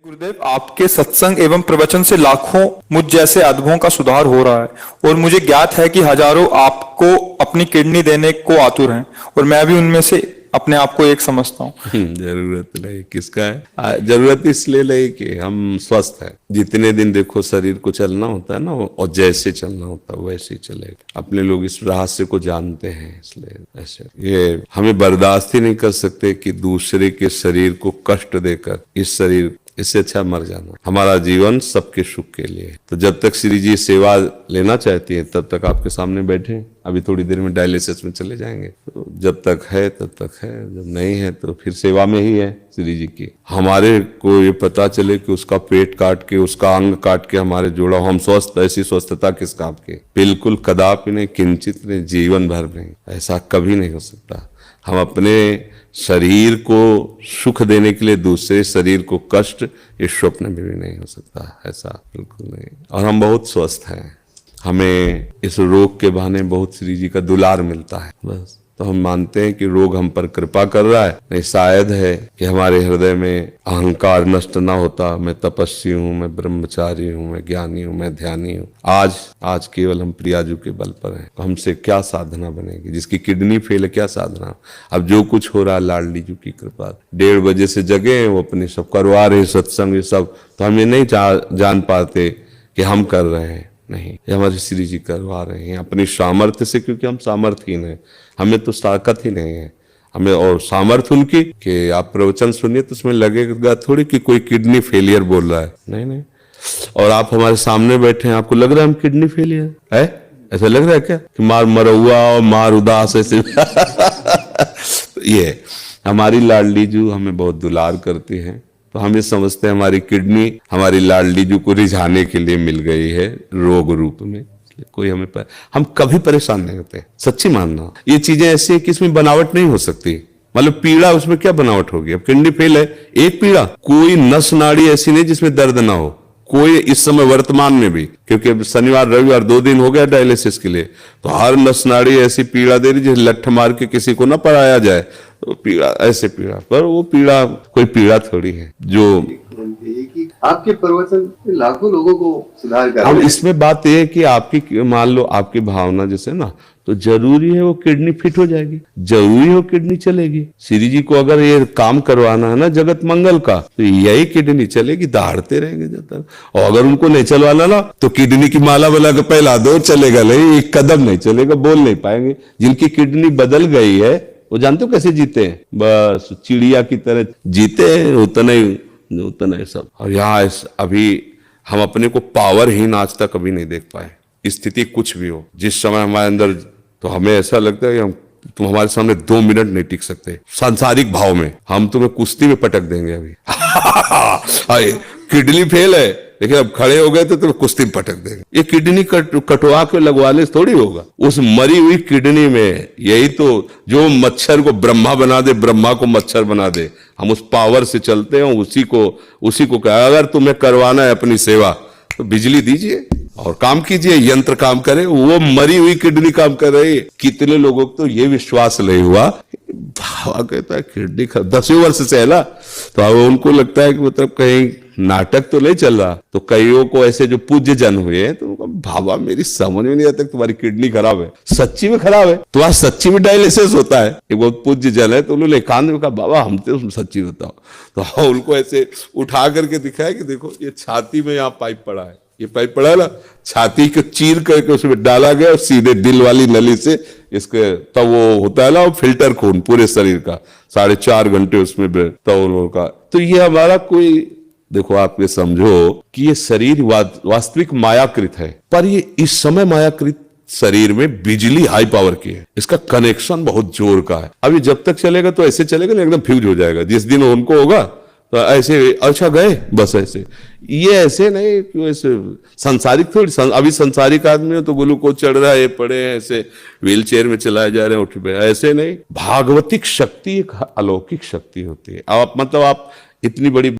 गुरुदेव, आपके सत्संग एवं प्रवचन से लाखों मुझ जैसे अधमों का सुधार हो रहा है और मुझे ज्ञात है कि हजारों आपको अपनी किडनी देने को आतुर हैं और मैं भी उनमें से अपने आप को एक समझता हूँ। जरूरत नहीं किसका है जरूरत इसलिए नहीं कि हम स्वस्थ हैं। जितने दिन देखो शरीर को चलना होता है ना, और जैसे चलना होता है वैसे ही चलेगा। अपने लोग इस रहस्य को जानते हैं, इसलिए ऐसे ये हमें बर्दाश्त ही नहीं कर सकते कि दूसरे के शरीर को कष्ट देकर इस शरीर, इससे अच्छा मर जाना। हमारा जीवन सबके सुख के लिए है। तो जब तक श्री जी सेवा लेना चाहती है तब तक आपके सामने बैठे। अभी थोड़ी देर में डायलिसिस में चले जाएंगे। तो जब तक है तब तक है, जब नहीं है तो फिर सेवा में ही है श्री जी की। हमारे को ये पता चले कि उसका पेट काट के, उसका अंग काट के हमारे जोड़ा, हम स्वस्थ, ऐसी स्वस्थता किस काम की? बिल्कुल कदापि नहीं, किंचित नहीं, जीवन भर नहीं। ऐसा कभी नहीं हो सकता। हम अपने शरीर को सुख देने के लिए दूसरे शरीर को कष्ट, ये स्वप्न में भी नहीं हो सकता। ऐसा बिल्कुल नहीं। और हम बहुत स्वस्थ हैं। हमें इस रोग के बहाने बहुत श्री जी का दुलार मिलता है, बस। तो हम मानते हैं कि रोग हम पर कृपा कर रहा है। नहीं, शायद है कि हमारे हृदय में अहंकार नष्ट ना होता। मैं तपस्वी हूँ, मैं ब्रह्मचारी हूँ, मैं ज्ञानी हूँ, मैं ध्यानी हूँ। आज केवल हम प्रियाजू के बल पर हैं। तो हमसे क्या साधना बनेगी? जिसकी किडनी फेल है, क्या साधना? अब जो कुछ हो रहा है लाडली जी की कृपा। 1:30 बजे से जगे हैं, वो अपने सब करवा रहे सत्संग, ये सब। तो हम ये नहीं जान पाते कि हम कर रहे हैं। नहीं, ये हमारे श्री जी करवा रहे हैं अपनी सामर्थ्य से, क्योंकि हम सामर्थ्यहीन हैं। हमें तो ताकत ही नहीं है। हमें और सामर्थ्य उनकी कि आप प्रवचन सुनिए तो उसमें लगेगा थोड़ी कि कोई किडनी फेलियर बोल रहा है। नहीं नहीं। और आप हमारे सामने बैठे हैं, आपको लग रहा है हम किडनी फेलियर है? ऐसा लग रहा है क्या कि मार मरहुआ और मार उदास ऐसे? ये हमारी लाडली जू हमें बहुत दुलार करती हैं। तो हम ये समझते हैं हमारी किडनी हमारी लाडली जू को रिझाने के लिए मिल गई है रोग रूप में। कोई हम कभी परेशान नहीं होते। सच्ची मानना, ये चीजें ऐसी है कि इसमें बनावट नहीं हो सकती। मतलब पीड़ा, उसमें क्या बनावट होगी? अब किडनी फेल है, एक पीड़ा, कोई नस नाड़ी ऐसी नहीं जिसमें दर्द ना हो। कोई इस समय वर्तमान में भी, क्योंकि शनिवार रविवार 2 दिन हो गया डायलिसिस के लिए, तो हर नस नाड़ी ऐसी पीड़ा दे रही जैसे लठ मार के किसी को ना पढ़ाया जाए। तो पीड़ा, ऐसे पीड़ा, पर वो पीड़ा कोई पीड़ा थोड़ी है जो आपके प्रवचन लाखों लोगों को सुधार कर। अब इसमें बात यह है कि आपकी, मान लो आपकी भावना जैसे ना, तो जरूरी है वो किडनी फिट हो जाएगी, जरूरी है वो किडनी चलेगी। श्री जी को अगर ये काम करवाना है ना जगत मंगल का, तो यही किडनी चलेगी, दहाड़ते रहेंगे जब तक। और अगर उनको नहीं चलवाना ना, तो किडनी की माला बना के पहला दो, चलेगा नहीं, एक कदम नहीं चलेगा, बोल नहीं पाएंगे। जिनकी किडनी बदल गई है वो जानते हो कैसे जीते हैं? बस चिड़िया की तरह जीते हैं, उतना ही सब। और यहाँ अभी हम अपने को पावरहीन आज तक कभी नहीं देख पाए। स्थिति कुछ भी हो, जिस समय हमारे अंदर, तो हमें ऐसा लगता है कि तुम हमारे सामने 2 मिनट नहीं टिक सकते। सांसारिक भाव में हम तुम्हें कुश्ती में पटक देंगे अभी। किडनी फेल है, लेकिन अब खड़े हो गए तो तुम्हें कुश्ती में पटक देंगे। ये किडनी कटवा के लगवाने से थोड़ी होगा। उस मरी हुई किडनी में यही तो, जो मच्छर को ब्रह्मा बना दे, ब्रह्मा को मच्छर बना दे, हम उस पावर से चलते हैं। उसी को कहा, अगर तुम्हें करवाना है अपनी सेवा तो बिजली दीजिए और काम कीजिए, यंत्र काम करे। वो मरी हुई किडनी काम कर रही है। कितने लोगों को तो ये विश्वास नहीं हुआ, भावा कहता है किडनी 10वें वर्ष से है ना, तो अब उनको लगता है कि मतलब कहीं नाटक तो नहीं चल रहा। तो कईयों को ऐसे जो पूज्य जन हुए हैं, तो भावा मेरी समझ में नहीं आता तुम्हारी किडनी खराब है, सच्ची में खराब है, तो आज सच्ची में डायलिसिस होता है। एक बहुत पूज्य जन है, तो उन्होंने एकांत में कहा बाबा हम तो सच्ची बताओ। तो उनको ऐसे उठा करके दिखाया कि देखो ये छाती में यहाँ पाइप पड़ा है, ये पाइप पड़ा है ना, छाती को चीर करके उसमें डाला गया और सीधे दिल वाली नली से इसके, तब वो होता है ना, वो फिल्टर खून पूरे शरीर का 4.5 घंटे उसमें तब का। तो ये हमारा कोई, देखो आप ये समझो कि ये शरीर वास्तविक मायाकृत है, पर ये इस समय मायाकृत शरीर में बिजली हाई पावर की है। इसका कनेक्शन बहुत जोर का है। अभी जब तक चलेगा तो ऐसे चलेगा ना, एकदम फ्यूज हो जाएगा। जिस दिन उनको होगा तो ऐसे, अच्छा गए बस ऐसे। ये ऐसे नहीं कि ऐसे संसारिक थोड़ी, अभी संसारिक आदमी हो तो ग्लूकोज चढ़ रहा है, ये पड़े हैं ऐसे व्हील चेयर में चलाए जा रहे हैं, उठ पे, ऐसे नहीं। भागवतिक शक्ति एक अलौकिक शक्ति होती है। आप मतलब आप इतनी बड़ी